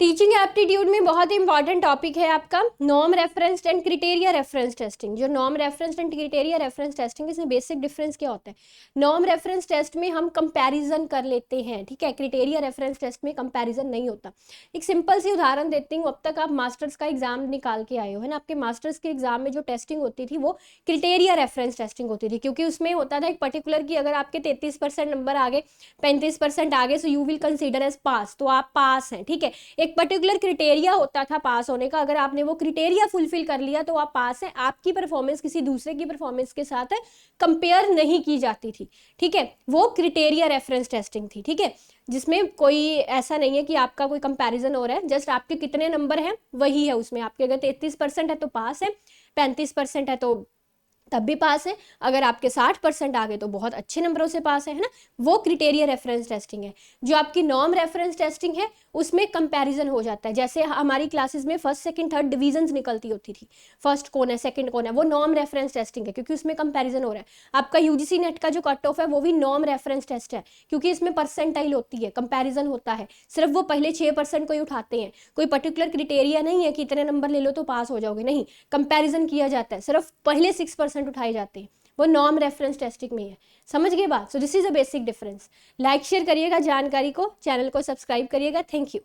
Teaching aptitude में बहुत ही important topic है आपका norm referenced and criteria reference testing. जो norm referenced and criteria reference testing, इसमें बेसिक डिफरेंस क्या होता है? नॉर्म रेफरेंस टेस्ट में हम कंपैरिजन कर लेते हैं, ठीक है। क्राइटेरिया रेफरेंस टेस्ट में कंपैरिजन नहीं होता। एक सिंपल सी उदाहरण देती हूँ। अब तक आप मास्टर्स का एग्जाम निकाल के आए हो, है ना। आपके मास्टर्स के एग्जाम में जो टेस्टिंग होती थी वो क्राइटेरिया रेफरेंस टेस्टिंग होती थी, क्योंकि उसमें होता था एक पर्टिकुलर की अगर आपके 33% नंबर आ गए, 35% आ गए, so you will consider as pass, तो आप पास हैं, ठीक है। एक पर्टिकुलर क्राइटेरिया होता था पास होने का, अगर आपने वो क्राइटेरिया फुलफिल कर लिया तो आप पास हैं। आपकी परफॉर्मेंस किसी दूसरे की परफॉर्मेंस के साथ कंपेयर नहीं की जाती थी, ठीक है। वो क्राइटेरिया रेफरेंस टेस्टिंग थी, ठीक है, जिसमें कोई ऐसा नहीं है कि आपका कोई कंपैरिजन हो रहा है, जस्ट आपके कितने नंबर हैं वही है उसमें। आपके अगर 33% है तो पास है, 35% है तो तब भी पास है, अगर आपके 60% आ गए तो बहुत अच्छे नंबरों से पास है ना। वो क्राइटेरिया रेफरेंस टेस्टिंग है। जो आपकी नॉर्म रेफरेंस टेस्टिंग है उसमें कंपैरिजन हो जाता है। जैसे हमारी क्लासेस में फर्स्ट सेकंड थर्ड डिवीजन निकलती होती थी, फर्स्ट कौन है सेकंड कौन है, वो नॉर्म रेफरेंस टेस्टिंग है, क्योंकि उसमें कंपैरिजन हो रहा है। आपका यूजीसी नेट का जो कट ऑफ है वो भी नॉर्म रेफरेंस टेस्ट है, क्योंकि इसमें परसेंटाइल होती है, कंपैरिजन होता है। सिर्फ वो पहले 6% को ही उठाते हैं, कोई पर्टिकुलर क्राइटेरिया नहीं है कि इतने नंबर ले लो तो पास हो जाओगे, नहीं। कंपैरिजन किया जाता है, सिर्फ पहले 6% उठाए जाते हैं, वो नॉर्म रेफरेंस टेस्टिंग में है। समझ गए बात? So this is a basic difference. Like share करिएगा जानकारी को, चैनल को सब्सक्राइब करिएगा। Thank you.